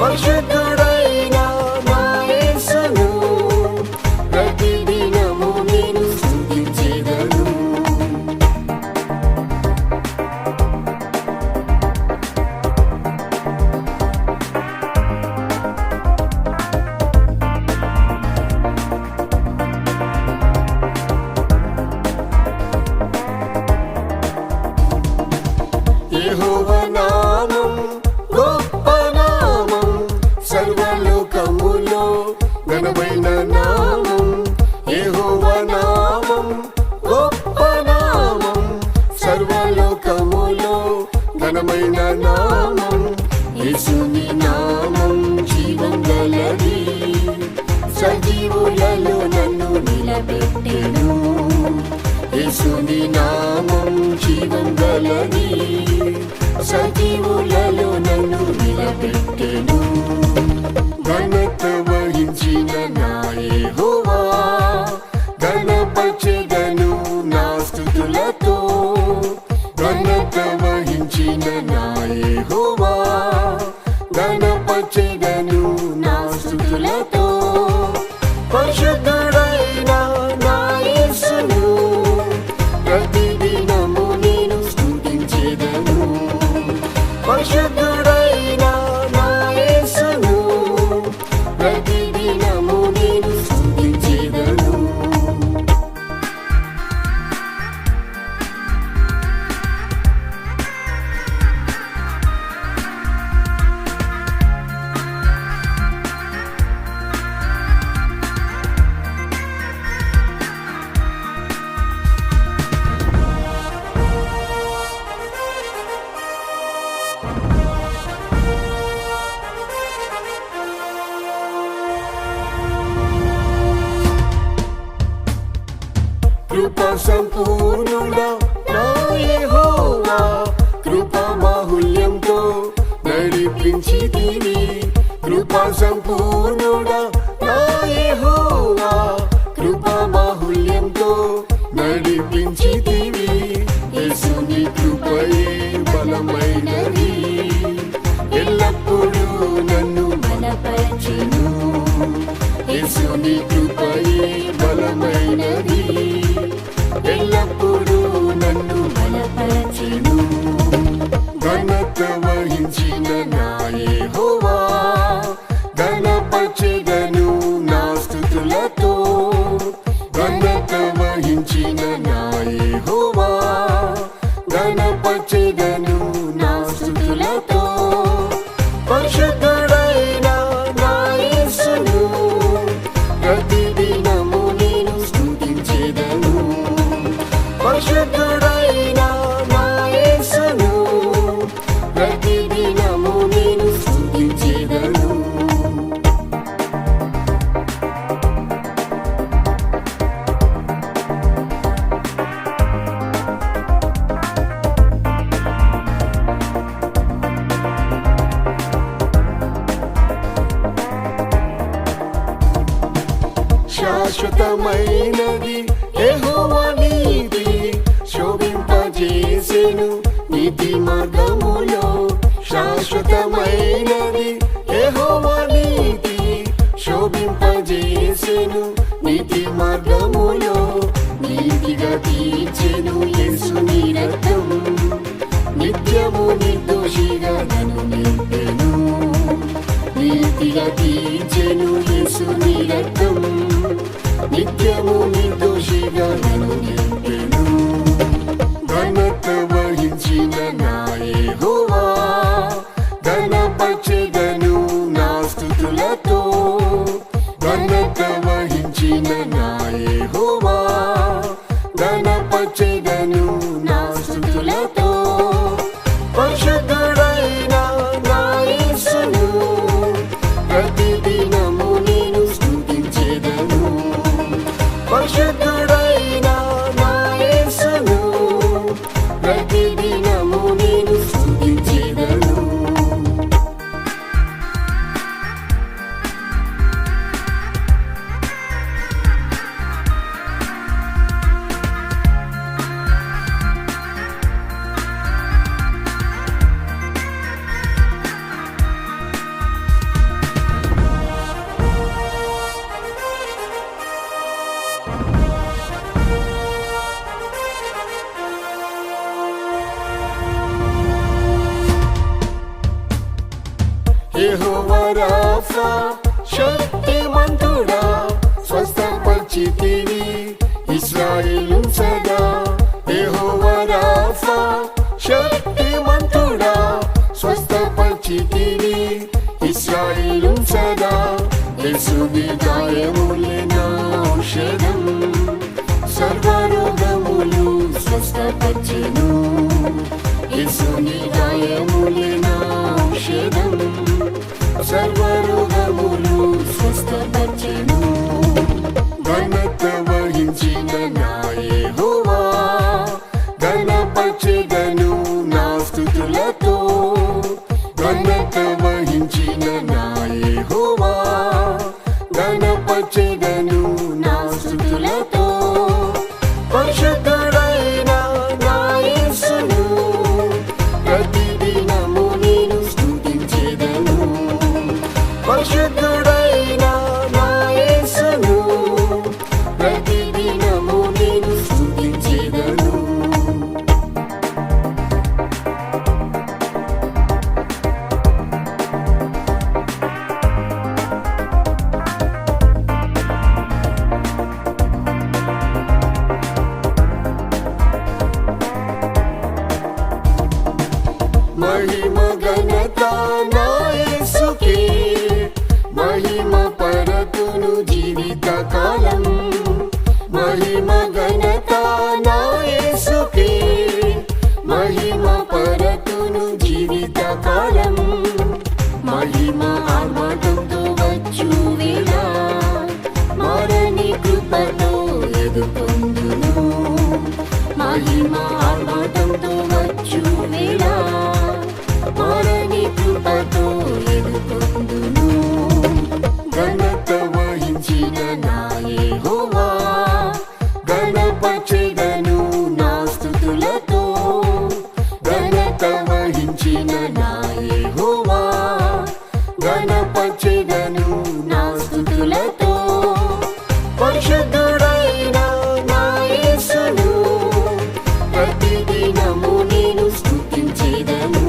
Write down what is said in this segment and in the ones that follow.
పరిశుద్ధుడైన నా యేసును ప్రతిదినము నేను స్తుతించెదను. యెహోవా నామం గొప్ప నామం, సర్వలోకములో ఘనమైన నామం. యెహోవా నామం గొప్ప నామం, సర్వలోకములో ఘనమైన నామం. యేసుని నామం జీవం గలది, సజీవులలో నన్ను నిలబెట్టెను. యేసుని నామం జీవం గలది, సజీవులలో నన్ను నిలబెట్టెను. ఘనత వహించిన నా యెహోవా ఘనపరచెదను నా స్తుతులతో. ఘనత వహించిన నా యెహోవా ఘనపరచెదను నా స్తుతులతో. పరిశుద్ధుడైన నా యేసును ప్రతిదినము నేను స్తుతించెదను. పరిశుద్ధుడైన నా యేసును ప్రతిదినము నేను స్తుతించెదను. కృపా సంపూర్ణుడా నా యెహోవా, కృపా బాహుళ్యంతో నడిపించితివి. కృపా సంపూర్ణుడా నా యెహోవా, కృపా బాహుళ్యంతో నడిపించితివి. యేసుని కృపయే బలమైనది, ఎల్లప్పుడూ నన్ను బలపరచెను. యేసుని కృపయే బలమైనది, ఎల్లప్పుడూ నన్ను బలపరచెను. ఘనత వహించిన నా యెహోవా ఘనపరచెదను నా స్తుతులతో. ఘనత వహించిన నా యెహోవా ఘనపరచెదను నా స్తుతులతో. పరిశుద్ధుడైన నా యేసును ప్రతిదినము నేను స్తుతించెదను. పరిశుద్ధుడైన నా యేసును ప్రతిదినము నేను స్తుతించెదను. శాశ్వతమైనది యెహోవా నీతి, శోభింపజేసెను నీతి మార్గములో. శాశ్వతమైనది యెహోవా నీతి, శోభింపజేసెను నీతి మార్గములో. నీతిగా తీర్చెను యేసుని రక్తం, నిత్యము నిర్దోషిగా నన్ను నింపెను. నీతిగా తీర్చెను యేసుని రక్తం, నిత్యము నిర్దోషిగా నన్ను నింపెను. ఘనత వహించిన నా యెహోవా ఘనపరచెదను నా స్తుతులతో. ఘనత వహించిన నా యెహోవా ఘనపరచెదను నా స్తుతులతో. పరిశుద్ధుడైన నా యేసును ప్రతిదినము నేను స్తుతించెదను. పరిశుద్ధుడైన నా యేసును ప్రతిదినము నేను స్తుతించెదను. యెహోవా రాఫా శక్తిమంతుడా స్వస్థపరిచితివి ఇశ్రాయేలు సదా. యెహోవా రాఫా శక్తిమంతుడా స్వస్థపరిచితివి ఇశ్రాయేలు సదా. యేసుని గాయములే నా ఔషధం సర్వరోగములు స్వస్థపరిచెను. యేసుని గాయములే నా ఔషధం సర్వరోగములు స్వస్థపరిచెను. ఘనత వహించిన నా యెహోవా ఘనపరచెదను నా స్తుతులతో. ఘనత వహించిన నా యెహోవా ఘనపరచెదను నా స్తుతులతో. పరిశుద్ధుడైన నా యేసును ప్రతిదినము నేను స్తుతించెదను. పరిశుద్ధుడైన నా యేసును ప్రతిదినము నేను స్తుతించెదను. మహిమ ఘనత నా యేసుకే మహిమ పరతును జీవిత కాలం. మహిమ ఘనత నా యేసుకే మహిమ పరతును జీవిత కాలం. మహిమ ఆర్మాటంతో వచ్చు వేళ మారని కృపతో ఎదుర్కొందును. మహిమ ఆర్మాటంతో వచ్చు వేళ మారని కృపతో ఎదుర్కొందును. ఘనత వహించిన నా యెహోవా ఘనపరచెదను నా స్తుతులతో. ఘనత వహించిన నా యెహోవా ఘనపరచెదను నా స్తుతులతో. పరిశుద్ధుడైన నా యేసును ప్రతిదినము నేను స్తుతించెదను.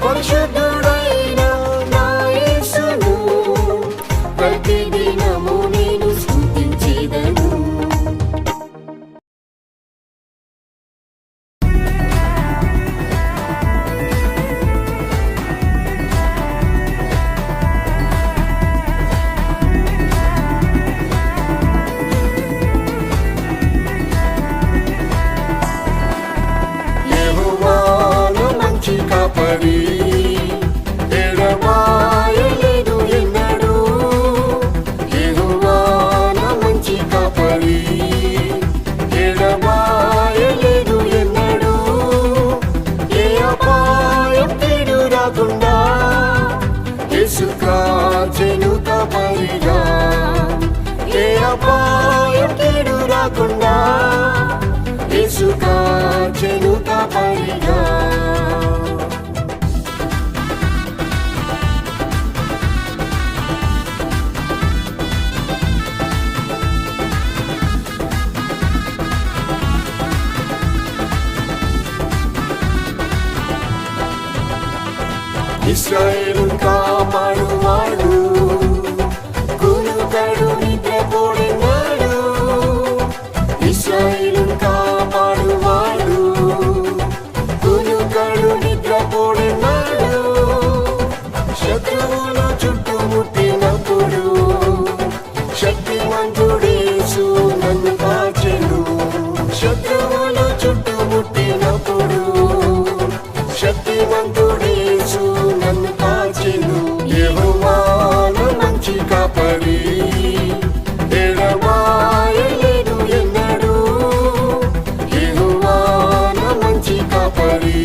పరిశుద్ధుడైన నా యేసును ప్రతిదినము నేను స్తుతించెదను. యెహోవాను మంచి కాపరి ఎడబాయలేదు ఎన్నడూ. యెహోవాను మంచి కాపరి ఎడబాయలేదు ఎన్నడూ. ఏ అపాయం కీడు రాకుండా యేసు కాచెను కాపరిగా. ఏ అపాయం కీడు రాకుండా యేసు కాచెను కాపరిగా. ఇశ్రాయేలును కాపాడువాడు కునుకడు నిద్రపోడినాడు. ఇశ్రాయేలును కాపాడువాడు కునుకడు నిద్రపోడినాడు. శత్రువులు చుట్టుముట్టినప్పుడు శక్తిమంతుడు యేసు నన్ను కాచెను. శత్రువులు చుట్టుముట్టినప్పుడు శక్తిమంతుడు యేసు నన్ను కాచెను. యెహోవాను మంచి కాపరి ఎడబాయలేదు ఎన్నడూ. యెహోవాను మంచి కాపరి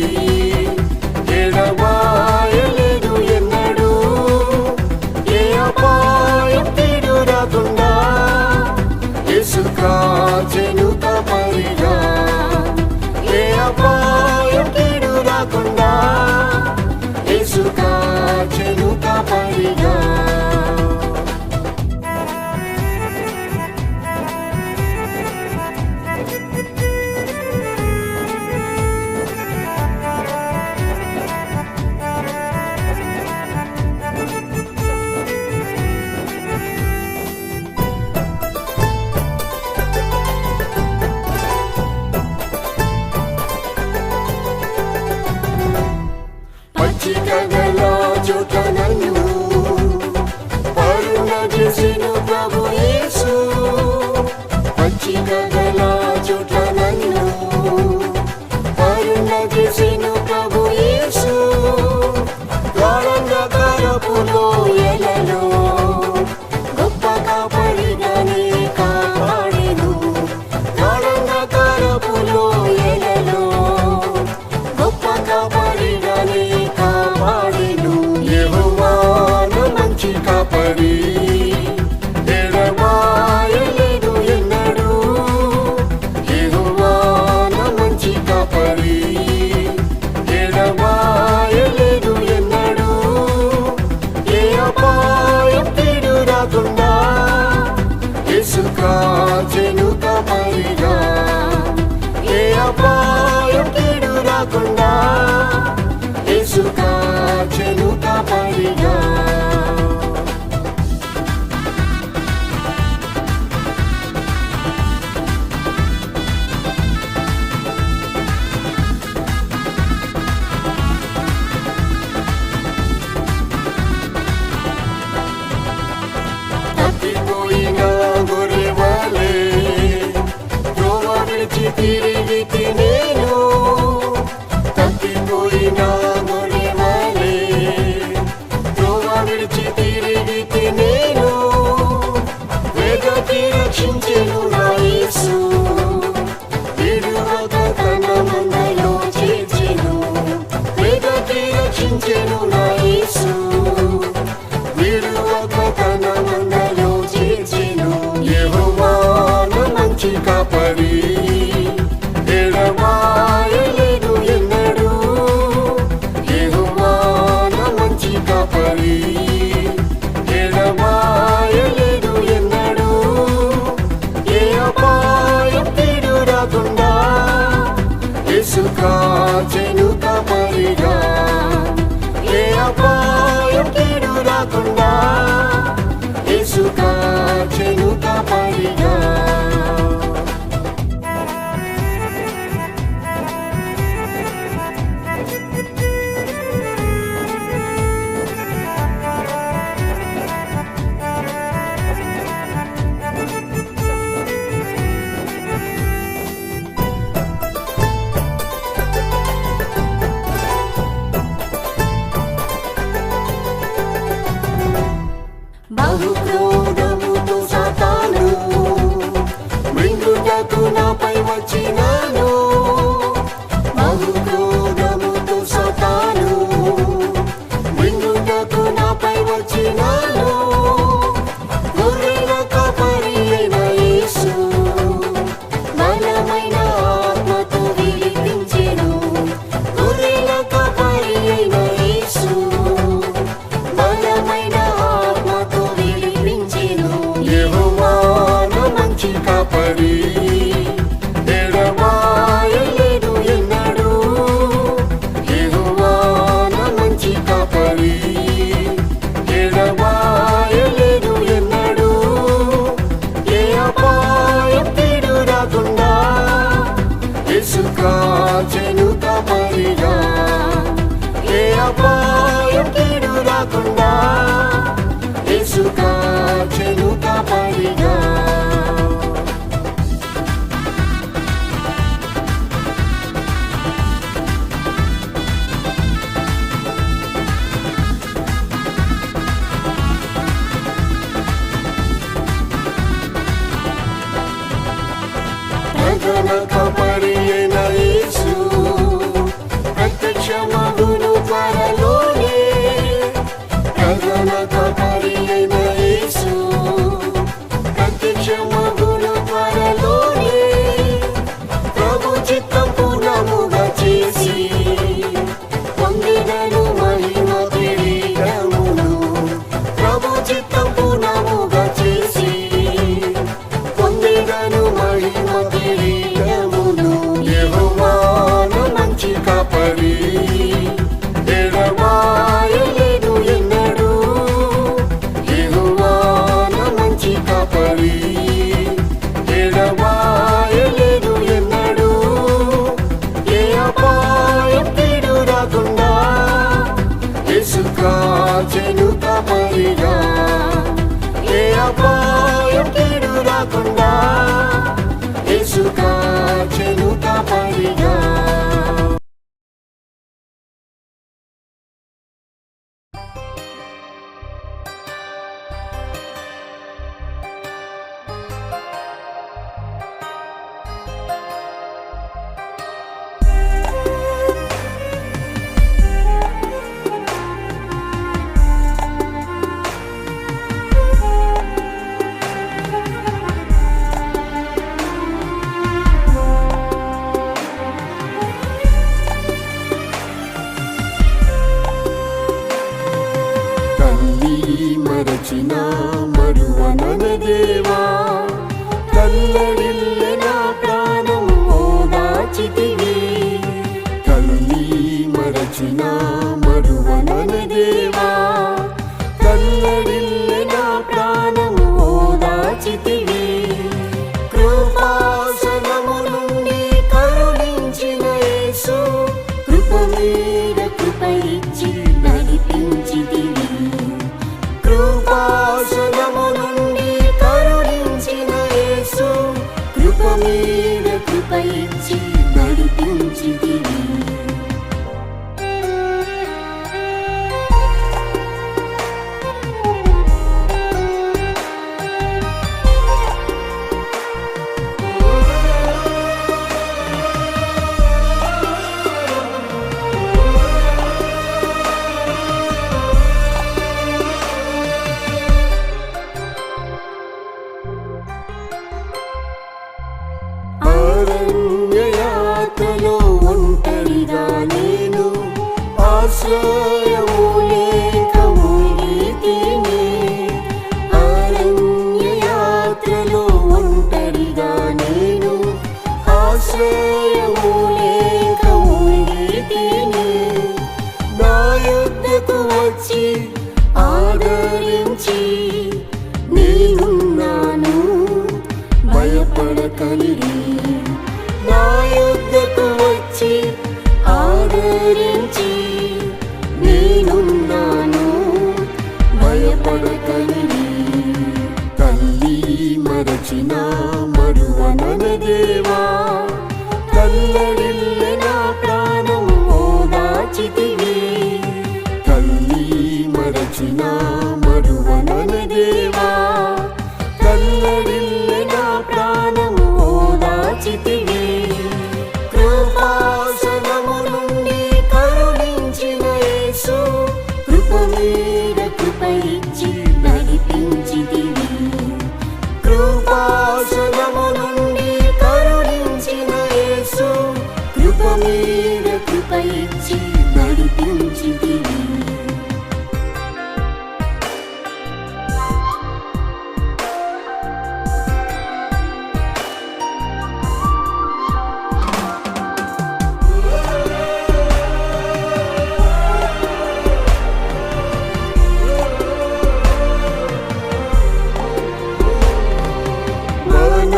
ఎడబాయలేదు ఎన్నడూ. ఏ కారపు లోయలలో గొప్ప కాపరిగానే కాపాడెను. గాఢంధకారపు లోయలలో గొప్ప కాపరిగానే కాపాడెను. యెహోవా నా మంచి కాపరి, ఎడబాయలేదు ఎన్నడూ. యెహోవా నా మంచి కాపరి, ఎడబాయలేదు ఎన్నడూ. ఏ అపాయం కీడు రాకుండా యేసు కాచెను కాపరిగా. ఏ అపాయం కీడు రాకుండా యేసు కాచెను కాపరిగా. తప్పిపోయిన గొర్రెవలే త్రోవ విడిచి తిరిగితి నేను. తప్పిపోయిన గొర్రెవలే త్రోవ విడిచి తిరిగితి నేను. వెదకి రక్షించెను నా యేసు, విడువక తన మందలో చేర్చెను. వెదకి రక్షించెను నా యేసు, విడువక తన మందలో చేర్చెను. యెహోవా నా మంచి కాపరి, ఎడబాయలేదు ఎన్నడూ. యెహోవా నా మంచి కాపరి, ఎడబాయలేదు ఎన్నడూ. ఏ అపాయం కీడు రాకుండా యేసు కాచెను కాపరిగా. ఏ అపాయం కీడు రాకుండా యేసు కాచెను కాపరిగా. బహుక్రోధముతో సాతాను మృంగుటకు నాపై వచ్చినాను. బహుక్రోధముతో సాతాను మృంగుటకు నాపై వచ్చినాను. గొర్రెల కాపరి అయిన యేసు బలమైన ఆత్మతో విడిపించెను. గొర్రెల కాపరి అయిన యేసు బలమైన ఆత్మతో విడిపించెను. యెహోవా నా మంచి కాపరి, ఎడబాయలేదు ఎన్నడూ. యెహోవా నా మంచి కాపరి, ఎడబాయలేదు తల్లి మరచిన మరువనన దేవా, తల్లడిల్లె నా ప్రాణము ఓదార్చితివి. తల్లి మరచిన మరువనన దేవా, తల్లడిల్లె నా ప్రాణము ఓదార్చితివి. కృపాసనము నుండి కరుణించిన యేసు, కృప మీద కృప ఇచ్చి నడిపించితివి. కృపాసనము నుండి కరుణించిన యేసు, కృప మీద కృప ఇచ్చి నడిపించితివి. అరణ్యయాత్రలో ఒంటరిగా నేను, ఆశ్రయము లేక మునిగితిని. అరణ్యయాత్రలో ఒంటరిగా నేను, ఆశ్రయము లేక మునిగితిని. నా యొద్దకు వచ్చి ఆదరించి నేనున్నాను భయపడకలిరి. నా యొద్దకు వచ్చి ఆదరించి నేనున్నాను భయపడకలిరి. తల్లి మరచిన మరువనన దేవా, తల్లడిల్లె నా ప్రాణము ఓదార్చితివి. తల్లి మరచిన మరువనన దేవా, తల్లడిల్లె నా ప్రాణము ఓదార్చితివి. కృపాసనము నుండి కరుణించిన యేసు, కృప మీద కృప ఇచ్చి నడిపించితివి. కృపాసనము నుండి కరుణించిన యేసు, కృప మీద కృప ఇచ్చి నడిపించితివి.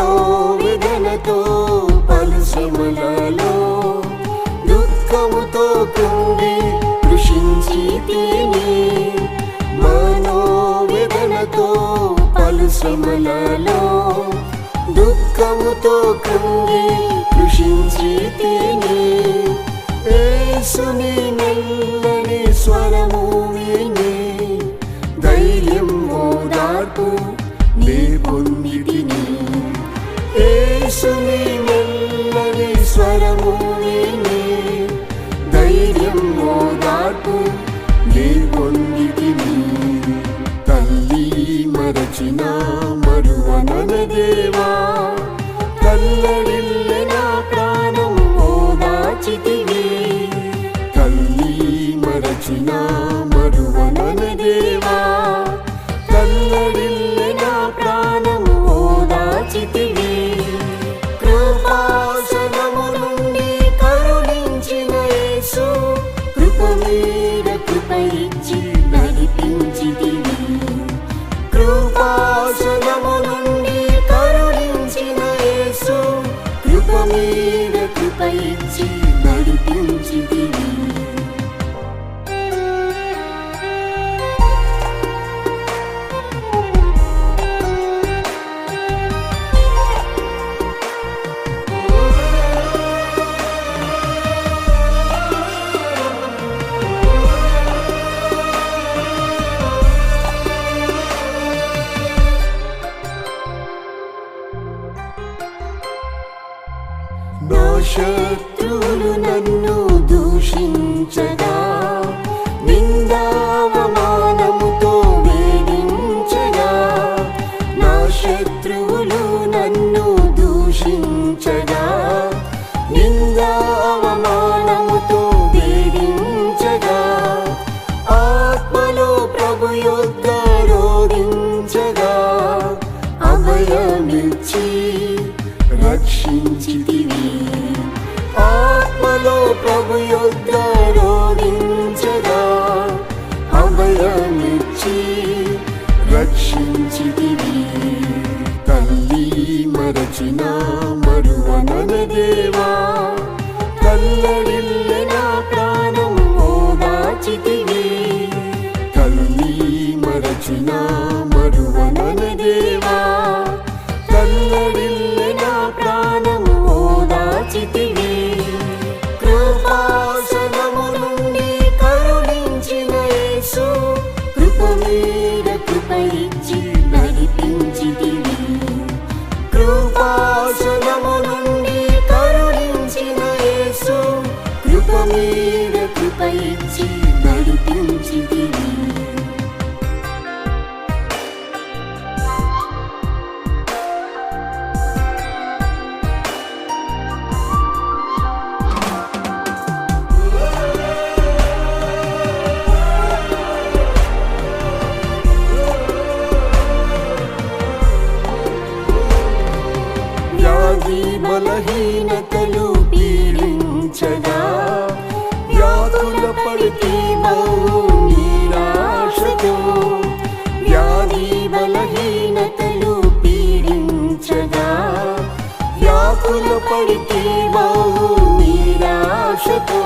మనోవేదనతో పలు శ్రమలలో, దుఃఖముతో కృంగి కృషించితిని. మనోవేదనతో పలు శ్రమలలో, దుఃఖముతో కృంగి కృషించితిని. యేసుని మెల్లని స్వరము విని ధైర్యం ఓదార్పు నే పొందితిని. యేసుని మెల్లని స్వరము విని ధైర్యం ఓదార్పు నే పొందితిని. తల్లి మరచిన మరువనన దేవా, తల్లడిల్లె నా ప్రాణము ఓదార్చితివి. తల్లి మరచిన మరువనన దేవా, తల్లడిల్లె నా ప్రాణము ఓదార్చితివి. కృపాసనము నుండి కరుణించిన యేసు, కృప మీద కృప ఇచ్చి నడిపించితివి. కృపాసనము నుండి కరుణించిన యేసు, కాచి రక్షించితివి. తల్లి మరచిన మరువనన దేవా, తల్లడిల్లె నా ప్రాణము ఓదార్చితివి. తల్లి మరచిన మరువనన దేవా, తల్లడిల్లె నా ప్రాణము ఓదార్చితివి. కృపాసనము నుండి కరుణించిన యేసు, కృప మీద కృప ఇచ్చి నడిపించితివి. కృపాసనము నుండి కరుణించిన యేసు, కృప మీద కృప ఇచ్చి నడిపించితివి. వ్యాధి బలహీనతలు పీడించగా, వ్యాధుల పడితే బహు నిరాశతో. వ్యాధి బలహీనతలు పీడించగా, వ్యాధుల పడితే బహు నిరాశతో.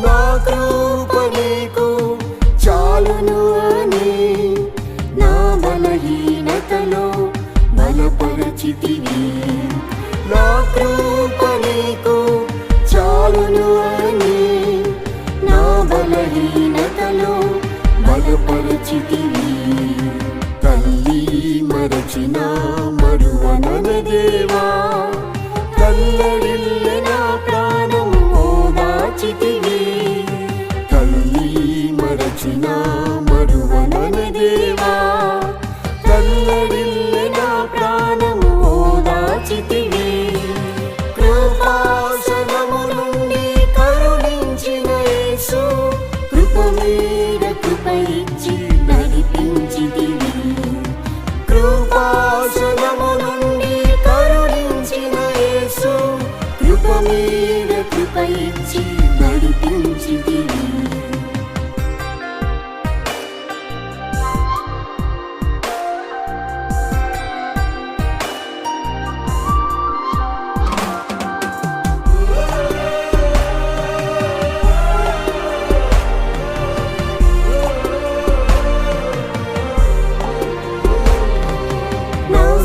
నా కృప నీకు చాలును అని నా బలహీనతలో బలపరచితివి. నా కృప నీకు చాలును అని నా బలహీనతలో బలపరచితివి. తల్లి మరచిన మరువనన దేవా, తల్లడిల్లె నా ప్రాణము ఓదార్చితివి. తల్లి మరచిన మరువనన దేవా, తల్లడిల్లె నా ప్రాణము ఓదార్చితివి. కృపాసనము నుండి కరుణించిన యేసు, కృప మీద కృప ఇచ్చి నడిపించితివి. కృపాసనము నుండి కరుణించిన యేసు, కృప మీద కృప ఇచ్చి నడిపించితివి.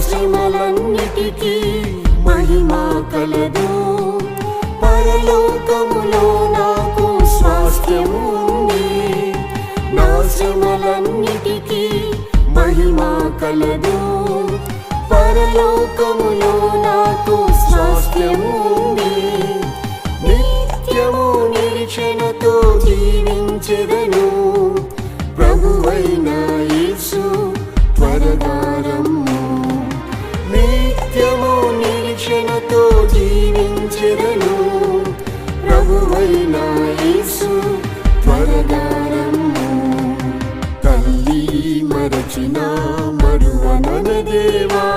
శ్రమలన్నిటికీ మహిమ కలదు, పరలోకములో నాకు స్వాస్థ్యము ఉంది. నా శ్రమలన్నిటికీ మహిమ కలదు, పరలోకములో నాకు స్వాస్థ్యము ఉంది. నిత్యము నిరీక్షణతో జీవించెదను, ప్రభువైన యేసు త్వరగా రమ్ము. నిత్యము నిరీక్షణతో జీవించెదను, ప్రభువైన యేసు త్వరగా రమ్ము. తల్లి మరచిన మరువనన దేవా,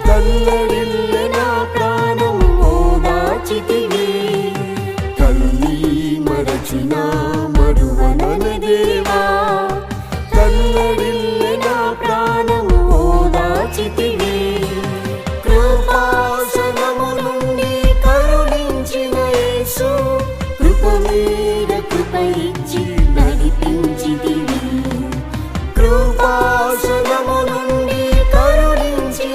తల్లడిల్లె నా ప్రాణము ఓదార్చితివి. తల్లి మరచిన మరువనన దేవా, తల్లడిల్లె నా ప్రాణము ఓదార్చితివి. కృపాసనము నుండి కరుణించిన యేసు, కృప మీద కృప ఇచ్చి నడిపించితివి. కృపాసనము నుండి కరుణించిన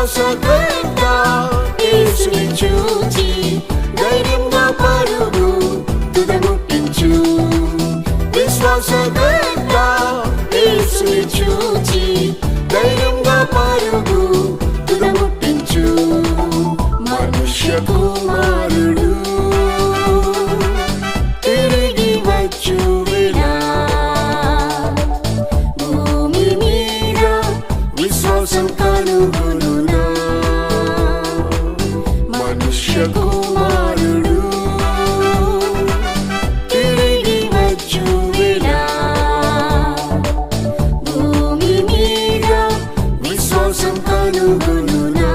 విశ్వాసకర్త యేసుని చూచి ధైర్యంగా పరుగు తుదముట్టించు. విశ్వాసకర్త యేసుని చూచి ధైర్యంగా పరుగు తుదముట్టించు. మనుష్య కుమారుడు తిరిగి వచ్చు వేళ భూమి మీద విశ్వాసం కనుగొనునా. మనుష్య కుమారుడు తిరిగి వచ్చు వేళ భూమి మీద విశ్వాసం కనుగొనునా.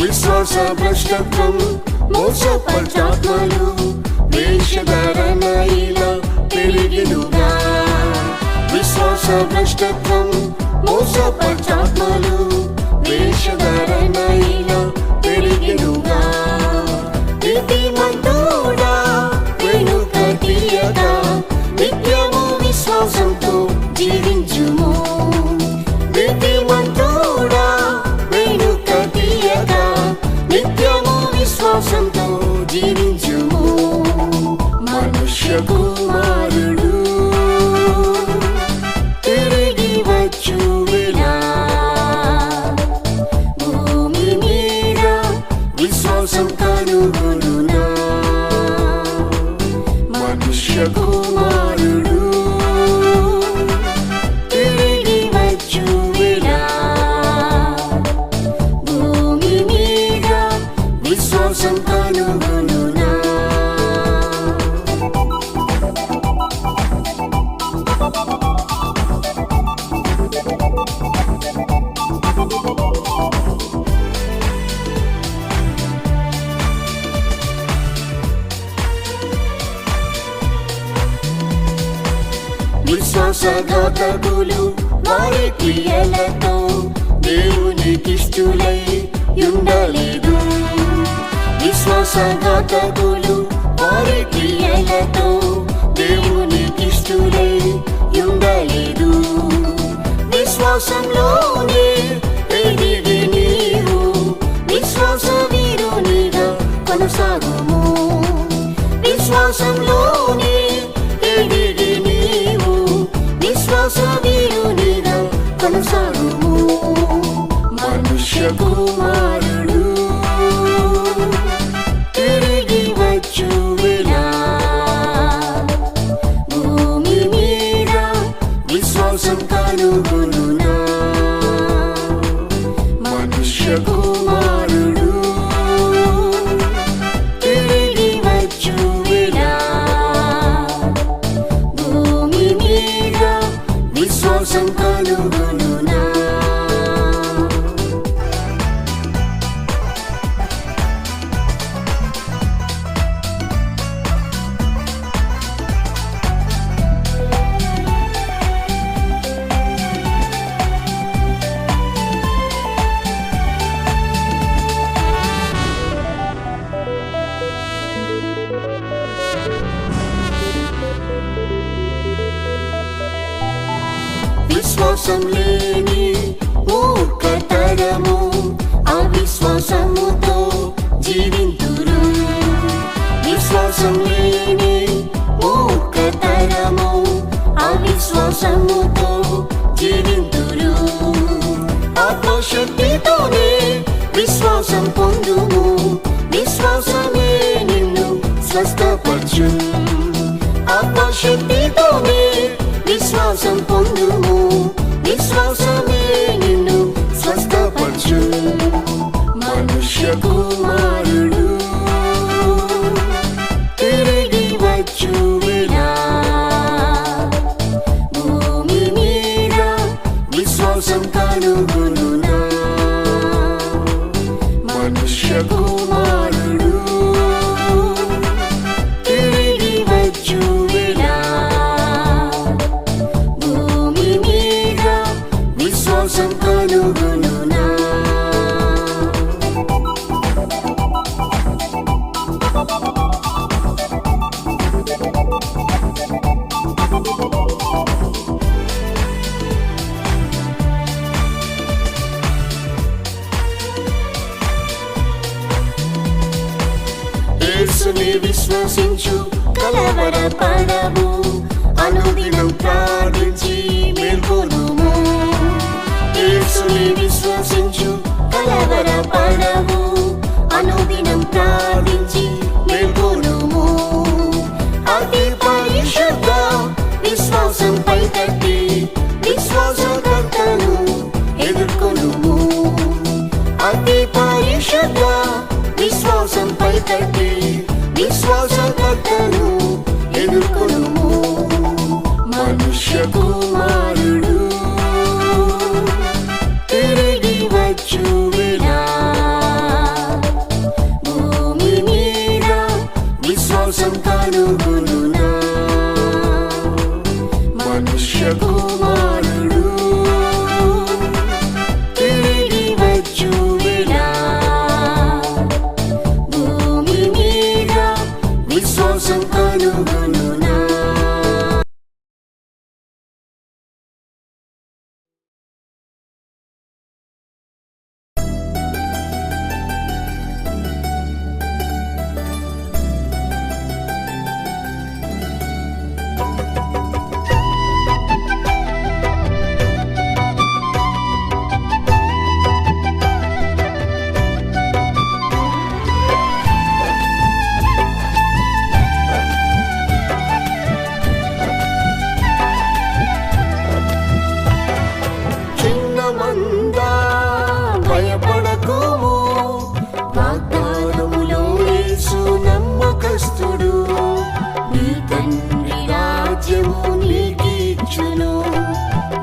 విశ్వాస భ్రష్టత్వం మోసపరచాత్మలు వేషధారణ ఇలా పెరిగినుగా. విశ్వాస భ్రష్టత్వం మోసపరచాత్మలు వేషధారణ ఇలా పెరిగినుగా. నీతిమంతుడా వెనుక తీయక నిత్యము విశ్వాసంతో జీవించుము. నీతిమంతుడా వెనుక తీయక నిత్యము విశ్వాసంతో జీవించుము. మనుష్య కుమారుడు తిరిగి వచ్చు వేళ భూమి మీద విశ్వాసం కనుగొనునా. మనుష్య కుమారుడు తిరిగి వచ్చు వేళ భూమి మీద విశ్వాసం కనుగొనునా. విశ్వాసఘాతకులు వారి క్రియలతో దేవునికిష్టులై ఉండలేదు. విశ్వాసఘాతకులు వారి క్రియలతో దేవునికిష్టులై ఉండలేదు. విశ్వాసంలోనే ఎదిగి నీవు విశ్వాస వీరునిగా కొనసాగుము. విశ్వాసంలోనే ఎదిగి నీవు విశ్వాస వీరునిగా కొనసాగుము. మనుష్య కుమారుడు తిరిగి వచ్చు వేళ భూమి మీద విశ్వాసం కనుగొనునా. మనుష్య కుమారుడు తిరిగి వచ్చు వేళ భూమి మీద విశ్వాసం కనుగొనునా. విశ్వాసం లేని మూర్ఖతరము అవిశ్వాసముతో జీవింతురు. విశ్వాసం లేని మూర్ఖతరము అవిశ్వాసముతో జీవింతురు. ఆత్మశక్తితోనే విశ్వాసం పొందుము. విశ్వాసమే నిన్ను స్వస్థపరచు. ఆత్మశక్తితోనే విశ్వాసం పొందుము. విశ్వాసమే నిన్ను స్వస్థపరచు. మనుష్య కుమారుడు తిరిగి వచ్చు వేళ భూమి మీద విశ్వాసం కనుగొనునా. మనుష్య కుమారుడు యేసుని విశ్వసించు కలవరపడవు అనుదినం ప్రార్థించి మేల్కొనుము యేసుని విశ్వసించు కలవరపడవు అనుదినం ప్రార్థించి మేల్కొనుము అతి పరిశుద్ధ విశ్వాసంపై కట్టి విశ్వాసకర్తను ఎదుర్కొనుము అతి పరిశుద్ధ విశ్వాసంపై కట్టి విశ్వాసకర్తను ఎదుర్కొనుము మనుష్య కుమారుడు తిరిగి వచ్చు వేళ భూమి మీద విశ్వాసం కనుగొనునా మనుష్య కుమారుడు తిరిగి వచ్చు వేళ భూమి మీద విశ్వాసం కనుగొనునా చిన్నమందా భయపడకుము వాగ్దానములో యేసు నమ్మకస్తుడు నీ తండ్రి రాజ్యము నీకిచ్చును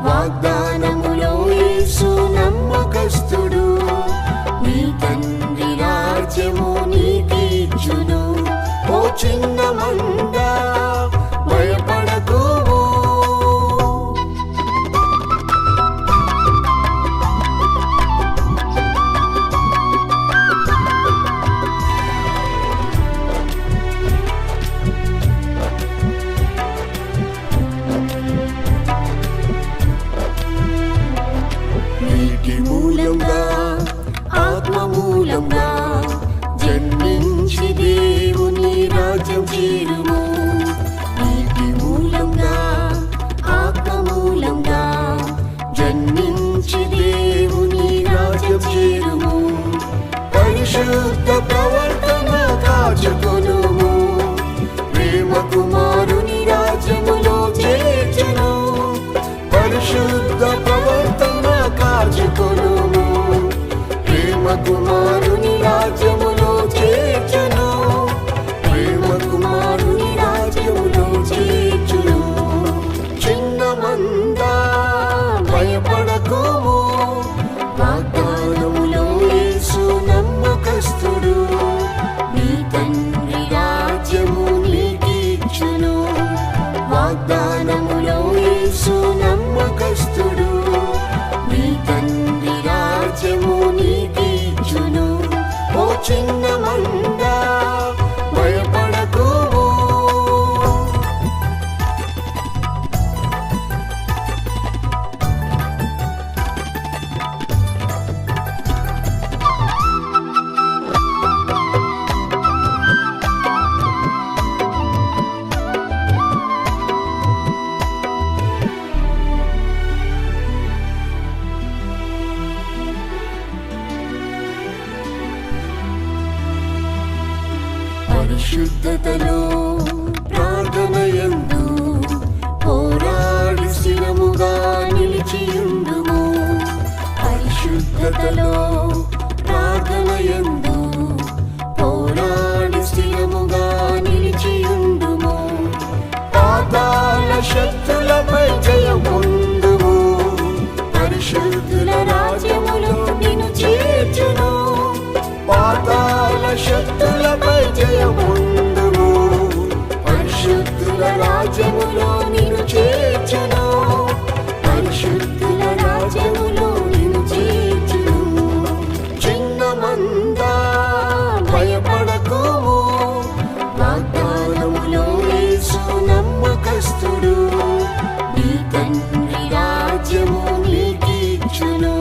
వాగ్దానములో యేసు నమ్మకస్తుడు నీ తండ్రి రాజ్యము నీకిచ్చును ఓ చిన్నమందా భయపడకుము నీటి మూలంగా ఆత్మ మూలంగా జన్మించి దేవుని రాజ్యం చేరుము నీటి మూలంగా ఆత్మ మూలంగా జన్మించి దేవుని రాజ్యం చేరుము పరిశుద్ధ ప్రవర్తన కాచుకొనుము ప్రేమ కుమారుని రాజ్యములో చేర్చును పరిశుద్ధ ప్రవర్తన కాచుకొనుము ప్రేమ కుమారుని రాజ్యములో చేర్చును ప్రేమ కుమారుని రాజ్యములో చేర్చును చిన్నమందా భయపడకుము వాగ్దానములో యేసు నమ్మకస్తుడు నీ తండ్రి రాజ్యము నీకిచ్చును వాగ్దానములో యేసు నమ్మకస్తుడు నీ తండ్రి రాజ్యము నీకిచ్చును ఓ చిన్నమందా భయపడకుము పరిశుద్ధతలో ప్రార్థనయందు పోరాడి స్థిరముగా నిలిచియుండుము పరిశుద్ధతలో ప్రార్థనయందు పోరాడి స్థిరముగా నిలిచియుండుము పాతాళ శక్తులపై జయముందుము పరిశుద్ధుల రాజ్యములో నిన్ను చేర్చును పాతాళ శక్తులపై జయముందుము పరిశుద్ధుల రాజ్యములో నిన్ను చేర్చును పరిశుద్ధుల రాజ్యములో నిన్ను చేర్చును చిన్నమందా భయపడకుము వాగ్దానములో యేసు నమ్మకస్తుడు నీ తండ్రి రాజ్యము నీకిచ్చును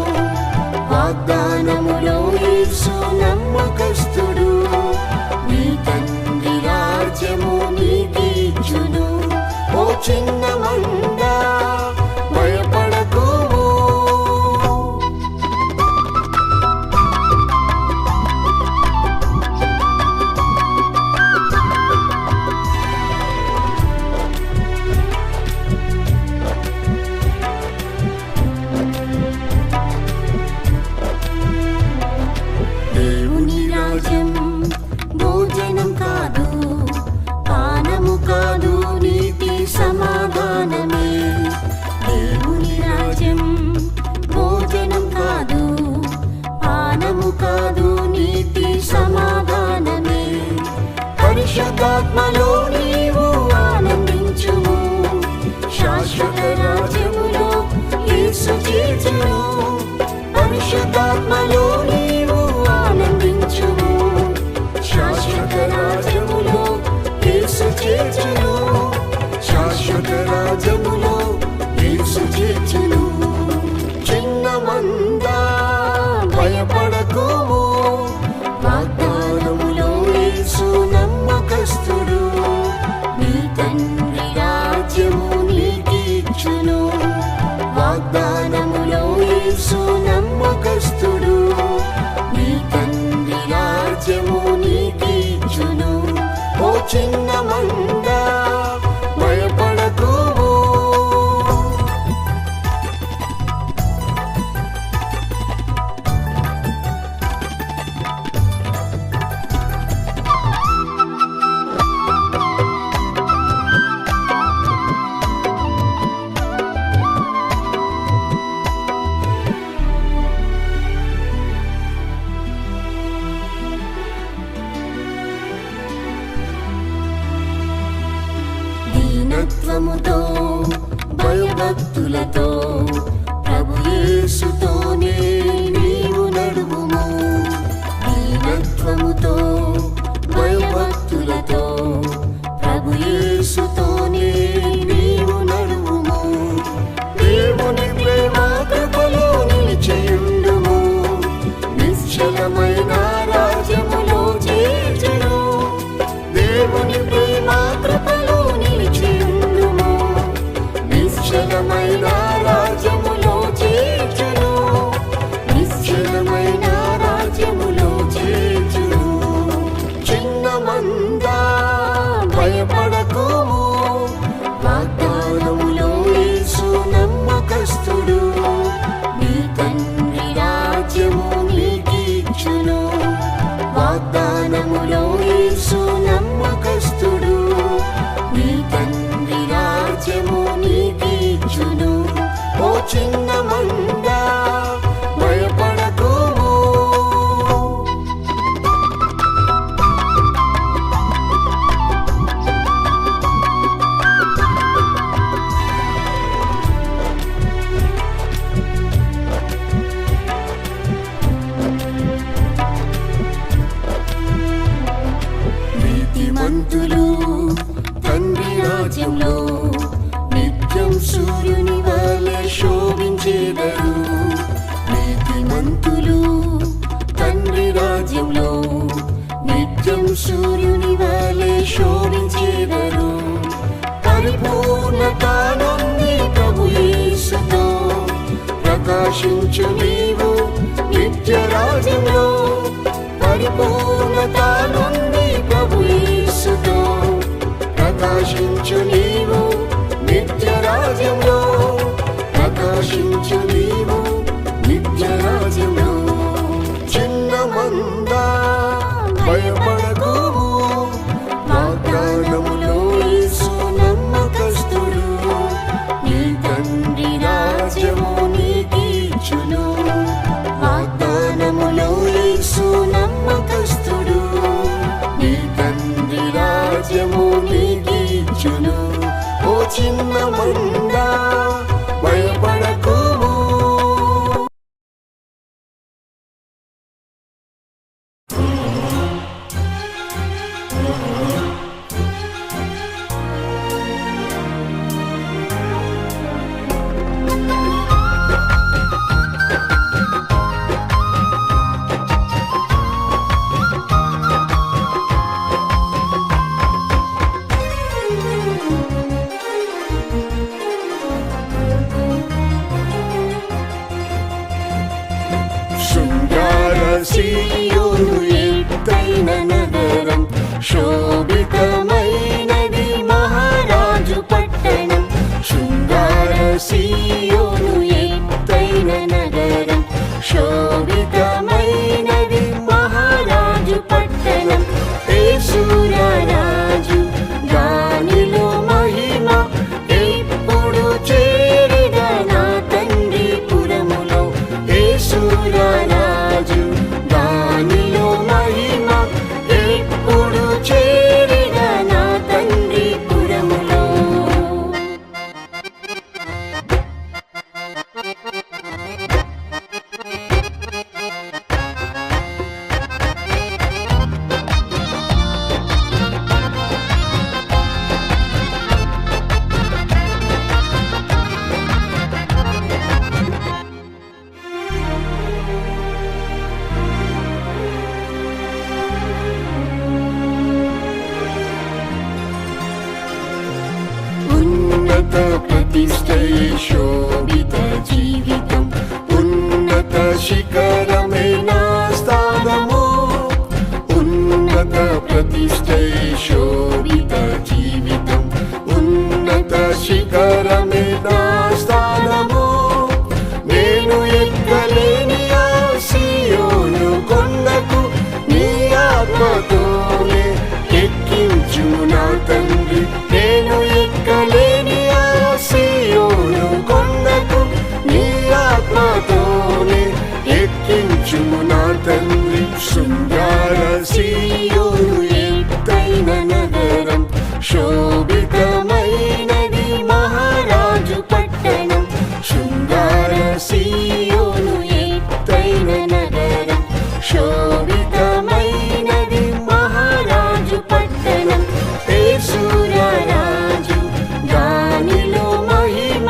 వాగ్దానములో యేసు నమ్మకస్తుడు నీ తండ్రి పరిశుద్ధాత్మలో నీవు ఆనందించుము. శాశ్వత రాజ్యములో యేసు చేర్చును. పరిశుద్ధాత్మలో నీవు ఆనందించుము. శాశ్వత రాజ్యములో యేసు చేర్చును. శాశ్వత రాజ్యములో యేసు చేర్చును. చిన్న మంద భయపడకుము. వాగ్దానములో యేసు నమ్మకస్తుడు. నీ తండ్రి రాజ్యము నీకిచ్చును. వాగ్దానములో యేసు నమ్మకస్తుడు. నీ తండ్రి రాజ్యము నీకిచ్చును. ఓ చిన్న మంద భయపడకుము. దీనత్వముతో భయభక్తులతో ప్రభు యేసుతోనే నీవు నడువుము. దీనత్వముతో భయభక్తులతో ప్రభు యేసుతోనే నీవు నడువుము. దేవుని ప్రేమ కృపలో నిలిచియుండుము. నిశ్చలమైన రాజ్యములో చేర్చును. దేవుని ప్రేమ కృపలో నిలిచియుండుము. నిశ్చలమైన రాజ్యములో చేర్చును. నిశ్చలమైన రాజ్యములో చేర్చును. చిన్న మంద భయపడకుము. వాగ్దానములో యేసు నమ్మకస్తుడు. నీ తండ్రి రాజ్యము నీకిచ్చును. వాగ్దానములో యేసు నమ్మకస్తుడు. నీ తండ్రి రాజ్యము నీకిచ్చును. ఓ చిన్న మంద భయపడకుము. నీతిమంతులు తండ్రి రాజ్యంలో నిత్యం సూర్యుని వలె శోభించెదరు. నీతిమంతులు తండ్రి రాజ్యంలో నిత్యం సూర్యుని వలె శోభించెదరు. పరిపూర్ణత నుండి ప్రభు యేసుతో ప్రకాశించు నీవు నిత్య రాజ్యంలో. పరిపూర్ణత నుండి ప్రభు యేసుతో ప్రకాశించు నీవు నిత్య రాజ్యంలో. ప్రకాశించు నీవు నిత్య రాజ్యంలో. చిన్న మంద భయపడకుము. వాగ్దానములో యేసు నమ్మకస్తుడు. నీ తండ్రి రాజ్యము నీకిచ్చును. వాగ్దానములో యేసు నమ్మకస్తుడు. నీ తండ్రి రాజ్యము నీకిచ్చును. ఓ చిన్న మంద భయపడకుము. ప్రతిష్టయే శోభిత జీవితం, ఉన్నత శిఖరమే నా స్థానము. ఉన్నత ప్రతిష్టయే శోభిత జీవితం, ఉన్నత శిఖరమే నా స్థానము. నేను ఎక్కలేని ఆ సీయోను కొండకు నీ ఆత్మతోనే ఎక్కించుము నా తండ్రి. నేను ఎక్కలేని ఆ సీయోను కొండకు నీ ఆత్మతోనే ఎక్కించుము నా తండ్రి. శృంగార సీయోను ఎత్తైన నగరం, శోభితమైనది మహారాజు పట్టణం. శృంగార సీయోను ఎత్తైన నగరం, శోభితమైనది మహారాజు పట్టణం. యేసురాజు దానిలో మహిమ,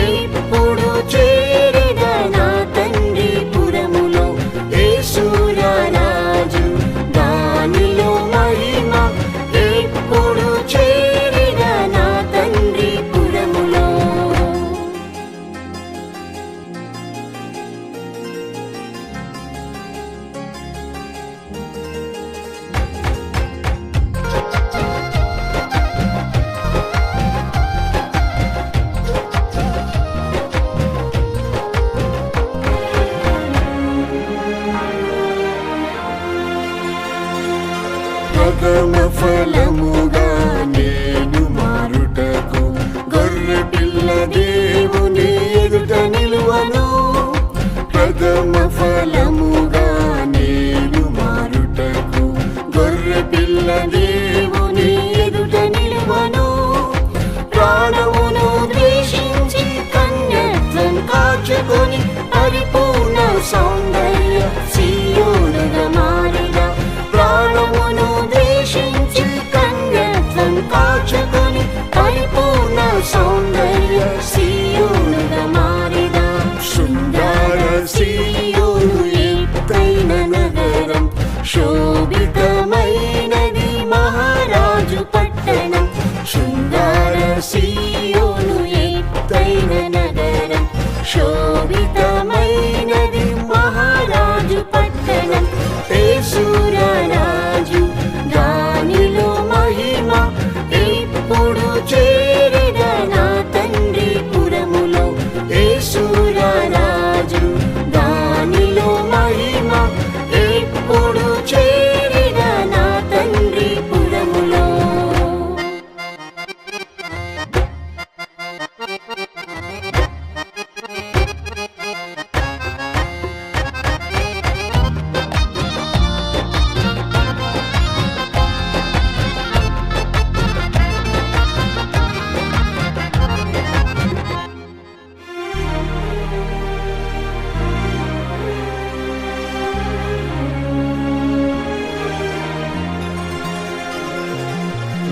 ఎప్పుడు చేరెద నా తండ్రి పురములో. యేసురాజు దానిలో మహిమ, ఎప్పుడు చేరెద నా తండ్రి పురములో. ప్రథమ ఫలముగా నేను మారుటకు గొర్రె పిల్ల దేవుని ఎదుట నిలువను. ప్రథమ ఫలముగా నేను మారుటకు గొర్రె పిల్ల దేవుని ఎదుట నిలువను. ప్రాణమును ద్వేషించి కన్యత్వం కాచుకొని పరిపూర్ణ సౌందర్య సీయోనుగా మారిన. ప్రాణమును ద్వేషించి కన్యత్వం కాచుకొని పరిపూర్ణ సౌందర్య సీయోనుగా మారిన. శృంగార సీయోను ఎత్తైన నగరం, శోభితమైనది మహారాజు పట్టణం. శృంగార సీయోను ఎత్తైన నగరం, శోభితమైనది మహారాజు పట్టణం. యేసురాజు దానిలో మహిమ, ఎప్పుడు చేరెద నా తండ్రి పురములో. యేసురాజు దానిలో మహిమ, ఎప్పుడు చేరెద నా తండ్రి పురములో.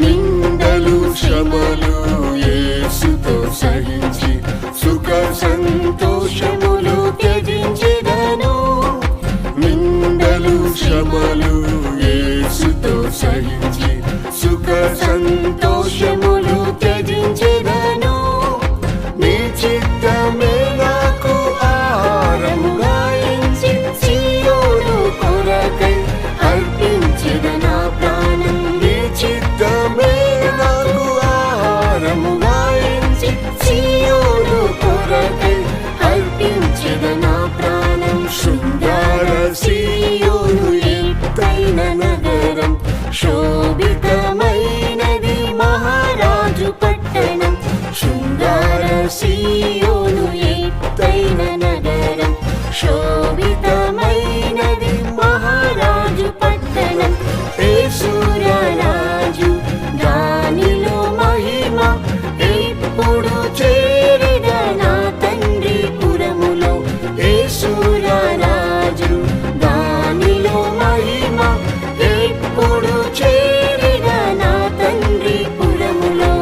నిందలు శ్రమలు యేసుతో సహించి సుఖ సంతోషములు త్యజించెదను. నిందలు శ్రమలు యేసుతో సహించి సుఖ సంతోషములు త్యజించెదను. నీ చిత్తమే నాకు ఆహారముగా ఎంచి సీయోను కొరకై అర్పించెద నా ప్రాణం. నీ చిత్తమే నాకు ఆహారముగా ఎంచి సీయోను కొరకై అర్పించెద నా ప్రాణం. శృంగార సీయోను ఎత్తైన నగరం, శోభితమైనది మహారాజు పట్టణం. శృంగార సీయోను ఎత్తైన నగరం, శోభితమైనది మహారాజు పట్టణం. యేసురాజు దానిలో మహిమ, ఎప్పుడు చేరెద నా తండ్రి పురములో. యేసురాజు దానిలో మహిమ, ఎప్పుడు చేరెద నా తండ్రి పురములో.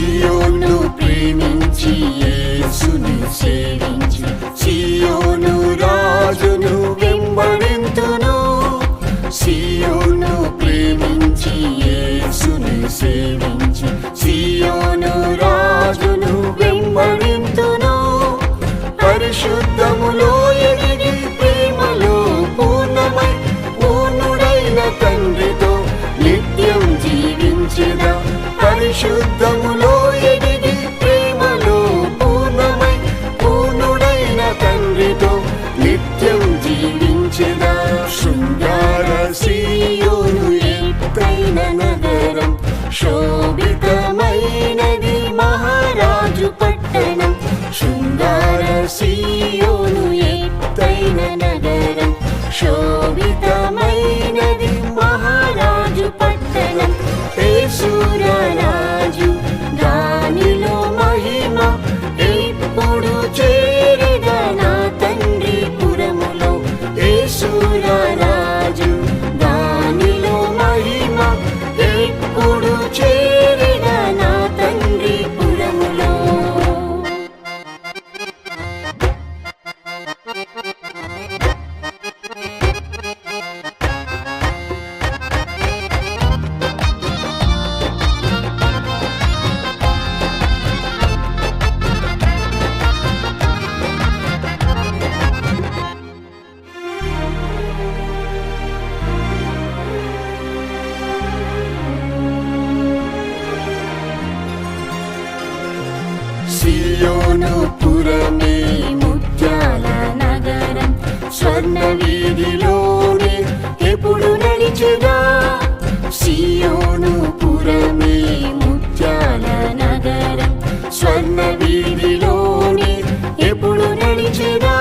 సియోను ప్రేమించి యేసుని సేవించి సియోను రాజును వెంబడింతును. సియోను ప్రేమించి యేసుని సేవించి సియోను రాజును వెంబడింతును. పరిశుద్ధములో ఎదిగి ప్రేమలో పూర్ణమై పూర్ణుడైన తండ్రితో నిత్యం జీవించెదా. పరిశుద్ధములో ఎదిగి ప్రేమలో పూర్ణమై పూర్ణుడైన తండ్రితో నిత్యం జీవించెదా. శృంగార సియోను ఎత్తైన నగరం, శోభితమైనది మహారాజు పట్టణం. శృంగార సియోను ఎత్తైన నగరం, శోభితమైనది మహారాజు పట్టణం. యేసురాజు దానిలో మహిమ ఎప్పుడు చేరెదా నా తండ్రి పురములో. యేసురాజు దానిలో మహిమ ఎప్పుడు చేరెదా నా తండ్రి పురములో. సియోను పురమే ముత్యాల నగరం, స్వర్ణ వీధిలోనే ఎప్పుడు నడిచెదా. సియోను పురమే ముత్యాల నగరం, స్వర్ణ వీధిలోనే ఎప్పుడు నడిచెదా.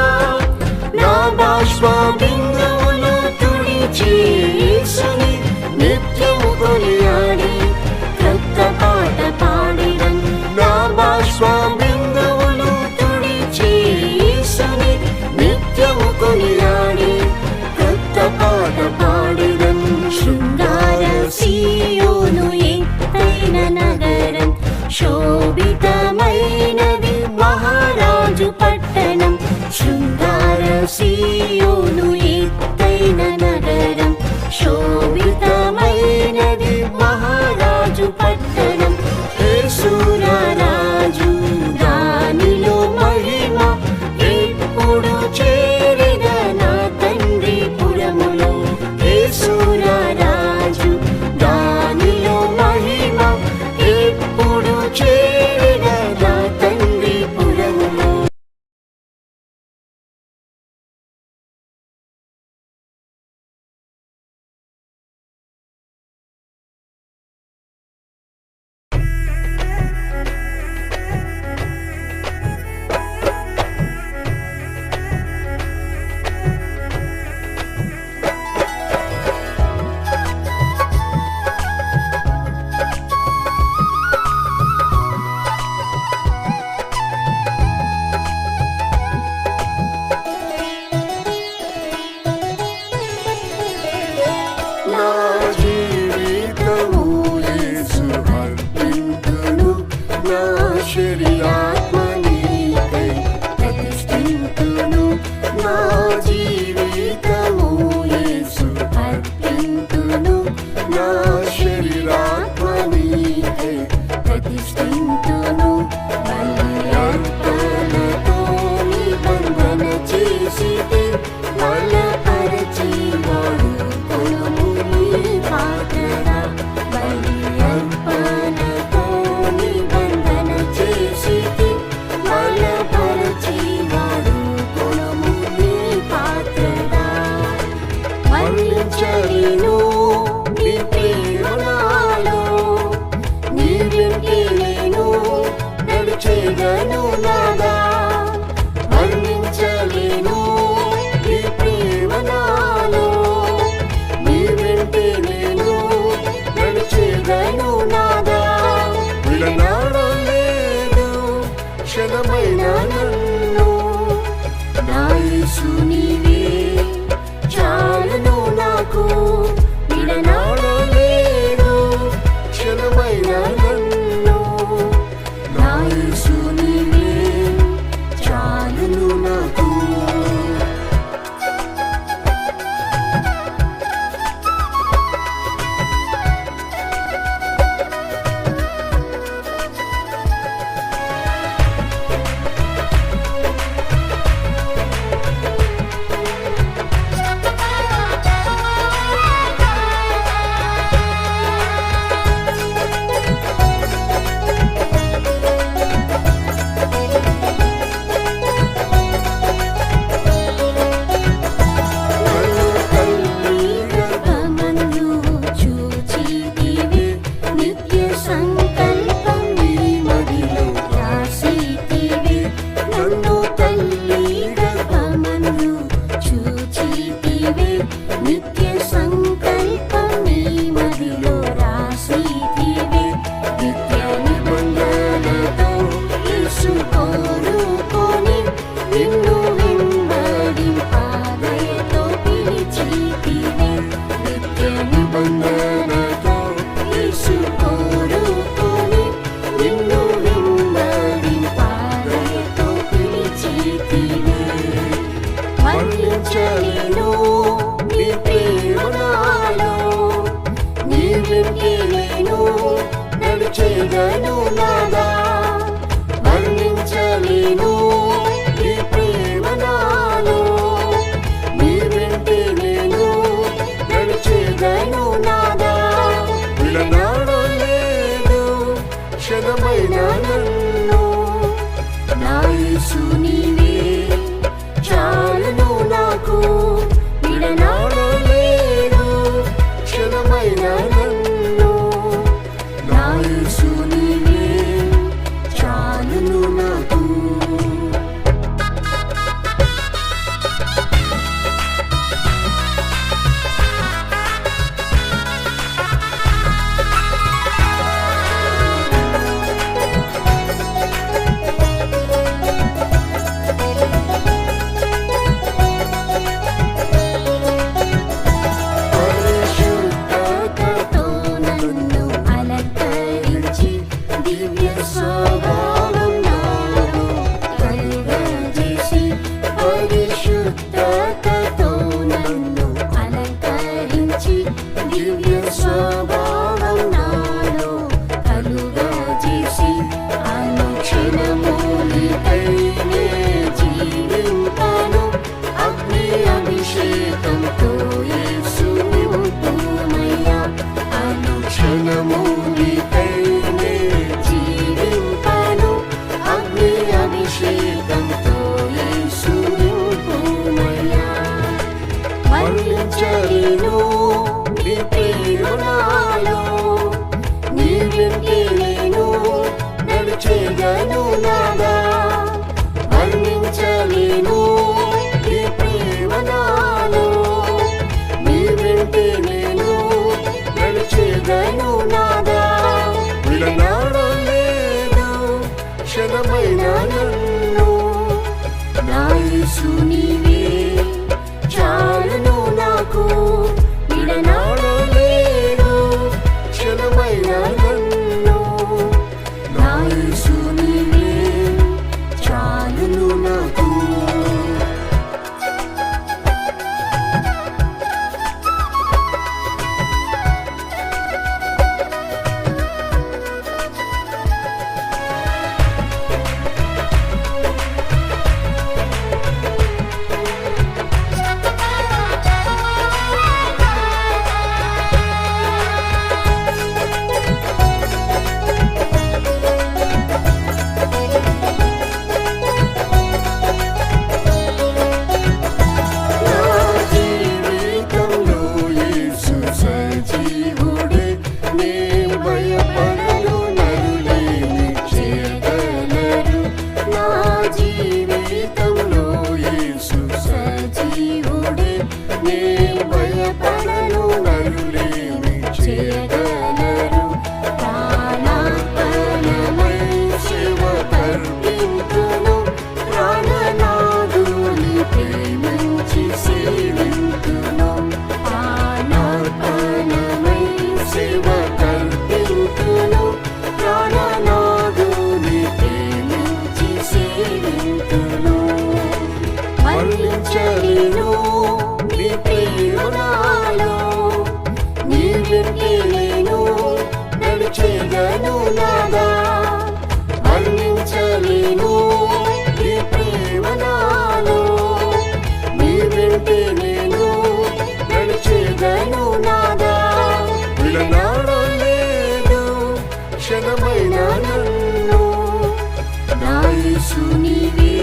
నా బాష్ప బిందువులు తుడిచి యేసుని నిత్యము కొనియాడి క్రొత్త పాట పాడిడం. నా బాష్ప బిందువులు తుడిచి యేసుని నిత్యము కొనియాడి క్రొత్త పాట పాడిడం. శృంగార సియోను ఎత్తైన నగరం, శోభితమైనది మహారాజు పట్టణం. శృంగార సియోను ఎత్తైన నగరం, శోభితమైనది మహారాజు పట్టణం. యేసురాజు దానిలో మహిమ ఎప్పుడు చేరెదా నా తండ్రి పురములో. యేసురాజు దానిలో మహిమ ఎప్పుడు చేరెదా నా తండ్రి పురములో. నా జీవితము యేసు అర్పింతును, నా శరీరాత్మనీకై ప్రతిష్ఠింతును. నా జీవితము యేసు అర్పింతును, నా శరీరాత్మనీకై ప్రతిష్ఠింతును. బలియర్పణతో నిబంధన చేసితి, బలపరచి వాడు కొనుము నీ పాత్రగా. బలియర్పణతో నిబంధన చేసితి, బలపరచి వాడు కొనుము నీ పాత్రగా. మన్నించలేను నీ ప్రేమ నాలో, నీ వెంటే నేను నడిచేదను నాదా. వర్ణించలేను నీ ప్రేమ నాలో, నీ వెంటే నేను నడిచేదను నాదా. విడనాడలేదు క్షణమైన నన్ను, నా యేసు నీవే చాలును నాకు. విడనాడలేదు క్షణమైన నన్ను, స్వభావం నాలో కలుగజేసి పరిశుద్ధతతో నన్ను అలంకరించి దివ్య స్వభావం నాలో కలుగజేసి అనుక్షణము నీకై నే జీవింపను అగ్ని అభిషేకంతో యేసు నింపుమయ్యా అనుక్షణము నీకై నే జీవింపను అగ్ని అభిషేకంతో యేసు నింపుమయ్యా వర్ణించలేను నీ ప్రేమ నాలో నీ వెంటే నేను నడిచేదను నాదా వర్ణించలేను నీ ప్రేమ నాలో నీ వెంటే నేను నడిచేదను నాదా విడనాడలేదు క్షణమైన నన్ను నా యేసు నీవే చాలును నాకు విడనాడలేదు క్షణమైన నన్ను నా యేసు నీవే చాలును నాకు నడిచేదను నాదా వర్ణించలేను నీ ప్రేమ నాలో నీ వెంటే నేను నడిచేదను నాదా విడనాడలేదు క్షణమైన నన్ను నా యేసు నీవే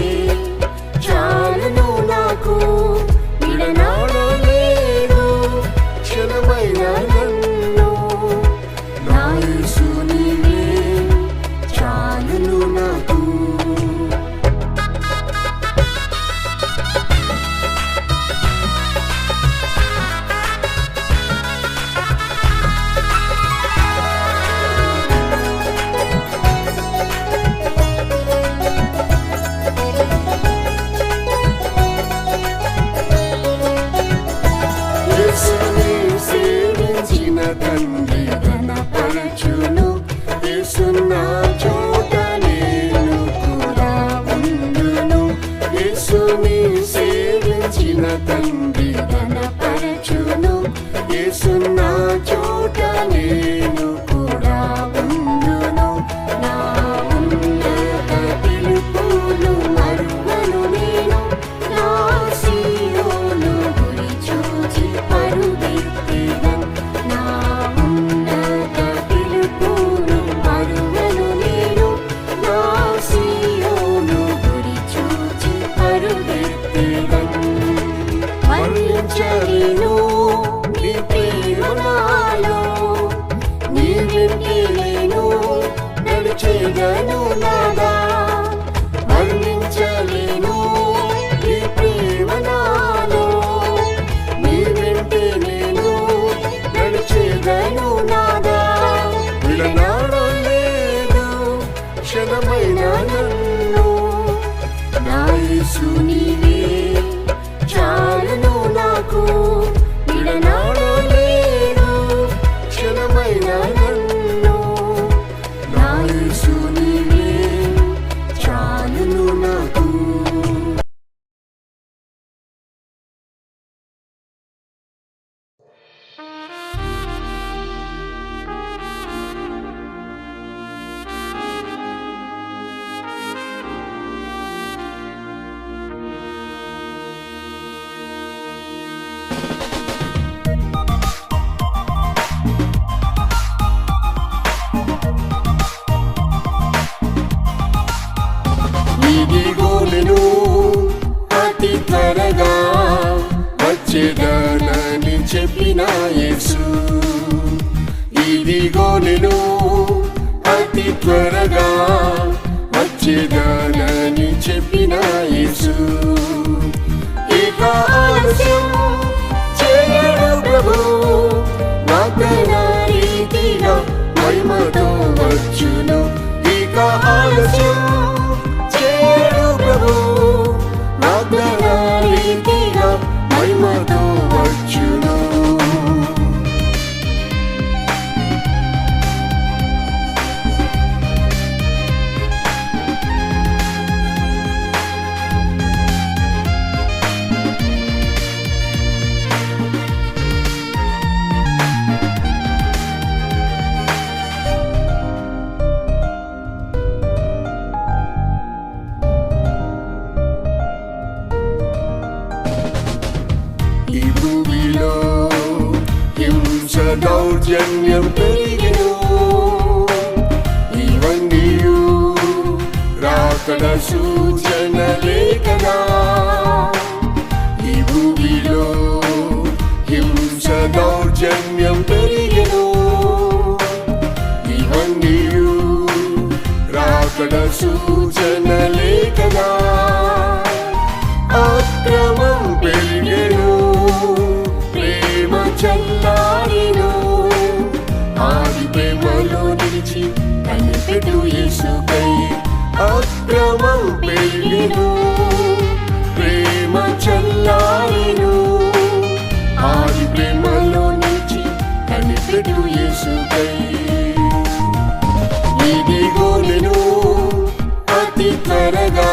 చాలును నాకు విడనాడలేదు క్షణమైన నన్ను నా యేసు నీవే చాలును నాకు యేసుని సేవించిన తండ్రి ఘనపరచును యేసున్న చోట నేను కూడా ఉండును యేసుని సేవించిన తండ్రి ఘనపరచును యేసున్న చోట నేను కూడా ఉండును నా ఉన్నత పిలుపును మరువను నేను నా సీయోను గురి చూచి పరుగెత్తెదను నా ఉన్నత పిలుపును మరువను నేను నా సీయోను గురి చూచి పరుగెత్తెదను వర్ణించలేను నీ ప్రేమ నాలో నీ వెంటే నేను నడిచేదను నాదా వర్ణించలేను నీ ప్రేమ నాలో నీ వెంటే నేను నడిచేదను నాదా విడనాడలేదు క్షణమైన నన్ను నా యేసు నీవే చాలును నాకు విడనాడలేదు క్షణమైన నన్ను నా యేసు నీవే ఇదిగో నేను అతి త్వరగా వచ్చేదనని చెప్పిన యేసు. ఇదిగో నేను అతి త్వరగా వచ్చేదనని చెప్పిన యేసు. ఇక ఆలస్యం చేయడు ప్రభు, వాగ్దాన రీతిగా మహిమతో వచ్చును. ఇక ఆలస్యం చేయడు ప్రభు, వాగ్దాన రీతిగా మహిమతో వచ్చును. ఈ భూమిలో హింస దౌర్జన్యం పెరిగెను, ఇవన్నీ రాకడ సూచనలే కదా. ఈ భూమిలో హింస దౌర్జన్యం పెరిగెను, ఇవన్నీ రాకడ సూచనలే కదా. అక్రమం పెరిగెను, ప్రేమ చల్లారెను, ఆది ప్రేమలో నిలిచి కనిపెట్టు యేసుకై. అక్రమం పెరిగెను, ప్రేమ చల్లారెను, ఆది ప్రేమలో నిలిచి కనిపెట్టు యేసుకై. ఇదిగో నేను అతి త్వరగా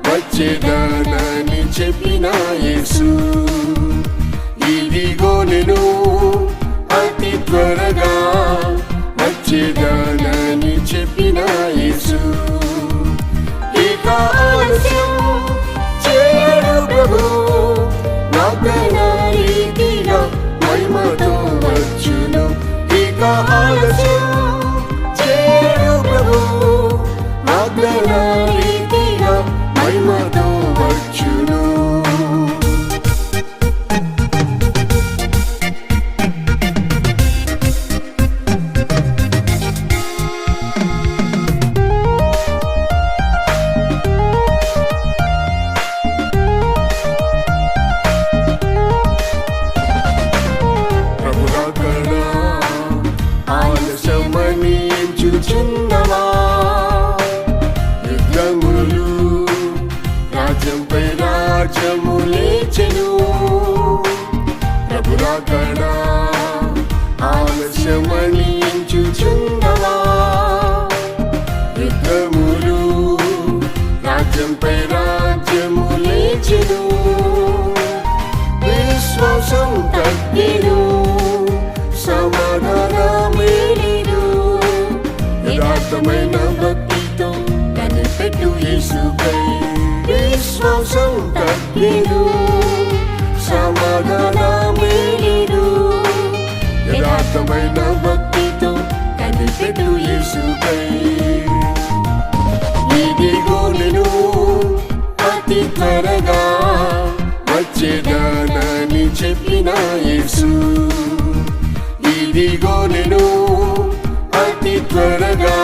వచ్చేదనని చెప్పిన యేసు. ఇదిగో నేను అతి త్వరగా వచ్చేదనని చెప్పిన యేసు. ఇక ఆలస్యం చేయడు ప్రభు, వాగ్దాన రీతిగా మహిమతో వచ్చును. ఇక ఆలస్యం చేయడు ప్రభు, వాగ్దాన రీతిగా మహిమతో వచ్చును. ప్రభు రాకడ ఆలస్యమని ఎంచుచున్నవా? యుద్ధములు రాజ్యంపై రాజ్యము లేచెను. ప్రభు రాకడ ఆలస్యమని ఎంచుచున్నవా? యుద్ధములు రాజ్యంపై రాజ్యము లేచెను. విశ్వాసం తగ్గెను, సమాధానమే లేదు. యథార్థమైన భక్తితో కనిపెట్టు యేసుకై. విశ్వాసం తగ్గెను, సమాధానమే లేదు. యథార్థమైన భక్తితో కనిపెట్టు యేసుకై. ఇదిగో నేను అతి త్వరగా వచ్చేదనని చెప్పిన యేసు. ఇదిగో నేను అతి త్వరగా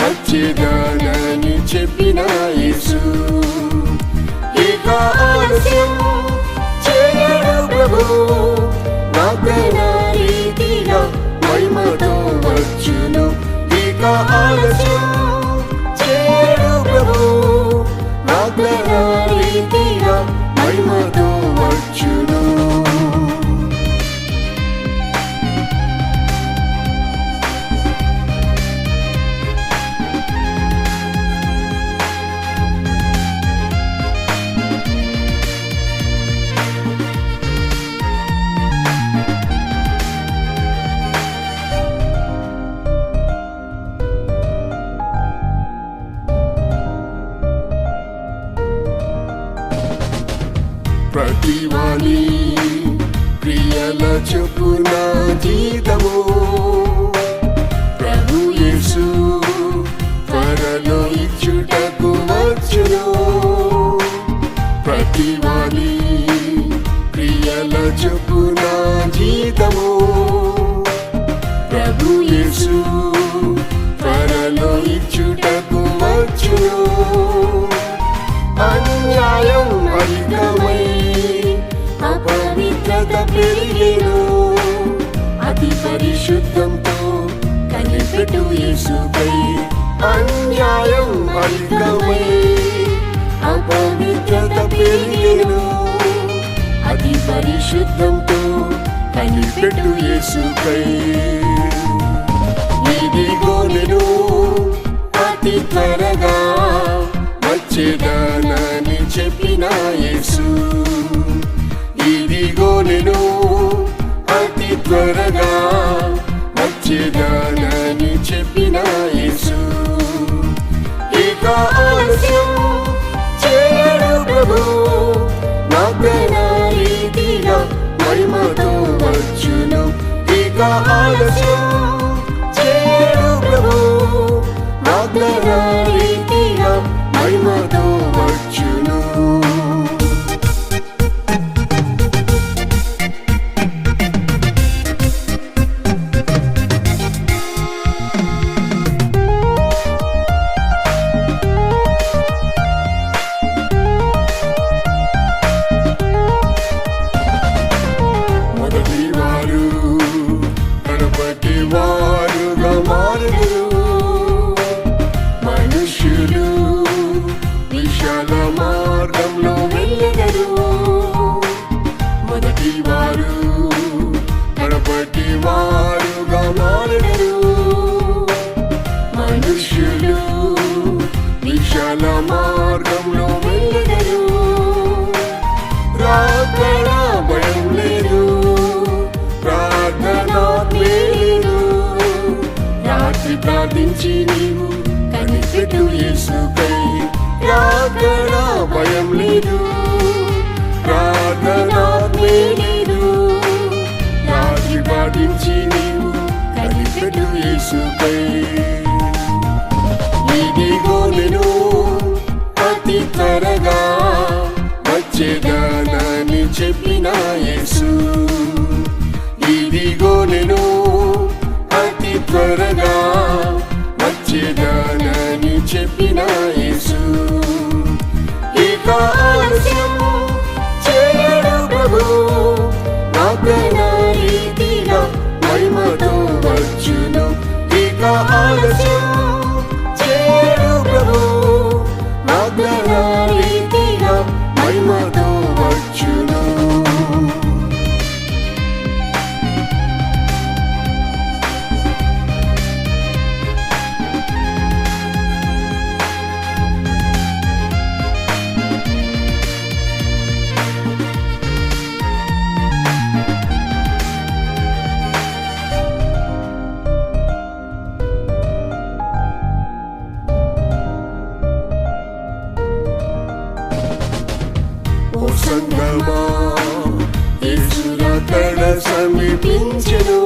వచ్చేదనని చెప్పిన యేసు. ఇక ఆలస్యం చేయడు ప్రభు, వాగ్దాన రీతిగా మహిమతో వచ్చును. ఇక ఆలస్యం చేయడు ప్రభు, వాగ్దాన రీతిగా మహిమతో వచ్చును. ప్రతివాని క్రియల చొప్పున జీతము ప్రభు యేసు త్వరలో ఇచ్చుటకు పెరిగెను. అతి పరిశుద్ధంతో కనిపెట్టు యేసుపై అన్యాయం అధికమై అపవిత్రత పెరిగెను. అతి పరిశుద్ధంతో కనిపెట్టు యేసుపై ఇదిగో నేను అతి త్వరగా వచ్చేదానని చెప్పిన యేసు. ఇదిగో నేను అతి త్వరగా వచ్చేదానని చెప్పిన యేసు. ఇక ఆలస్యం చేయడు ప్రభు, వాగ్దాన రీతిగా మహిమతో వచ్చును. ఇక ఆలస్యం చేయడు ప్రభు, వాగ్దాన రీతిగా మహిమతో వచ్చును. వారుగా మారుదురు మనుష్యులు, విశాల మార్గంలో వెళ్ళెదరు. మొదటి వారు కడపటి వారుగా మారుదురు మనుష్యులు, విశాల మార్గంలో వెళ్ళెదరు. రాకడ భయం లేదు, ప్రార్థన లేదు. రాత్రి ప్రార్థించి నీవు కనిపెట్టు యేసుకై, రాకడ భయం లేదు, ప్రార్థన లేదు. రాత్రి ప్రార్థించి నీవు కనిపెట్టు యేసుకై. ఇదిగో నేను అతి త్వరగా వచ్చేదానని చెప్పిన యేసు. ఇదిగో నేను అతి త్వరగా వచ్చేదానని చెప్పిన యేసు. ఇక ఆలస్యం చేయడు ప్రభు, వాగ్దాన రీతిగా మహిమతో వచ్చును. ఇక ఆలస్యం చేయడు ప్రభు, వాగ్దాన రీతిగా మహిమతో వచ్చును. ఓ సంగమా, యేసు రాకడ సమీపించెను.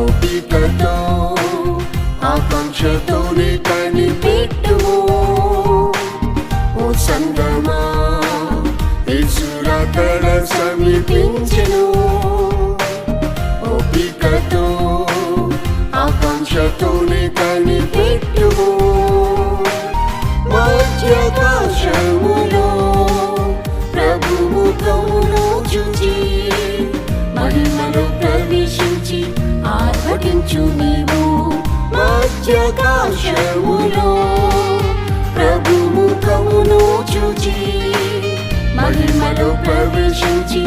ఓపికతో ఆకాంక్షతోనే కనిపెట్టుము. ఓ సంగమా, యేసు రాకడ సమీపించెను. ఓపికతో ఆకాంక్షతోనే కనిపెట్టుము. మధ్యాకాశములో ప్రభు ముఖమును చూచి మహిమలో ప్రవేశించి ఆర్భటించు నీవు. మధ్యాకాశములో ప్రభు ముఖమును చూచి మహిమలో ప్రవేశించి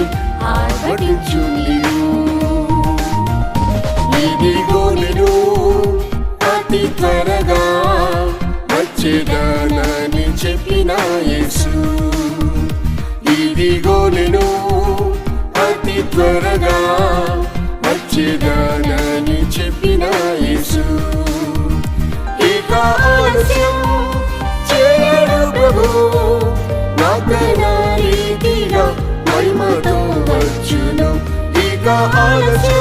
ఆర్భటించు నీవు. ఇదిగో నేను అతి త్వరగా వచ్చేదానని చెప్పిన యేసు. ఇదిగో నేను అతి త్వరగా వచ్చేదానని చెప్పిన యేసు. ఇక ఆలస్యం చేయడు ప్రభు, వాగ్దాన రీతిగా మహిమతో వచ్చును. ఇక ఆలస్యం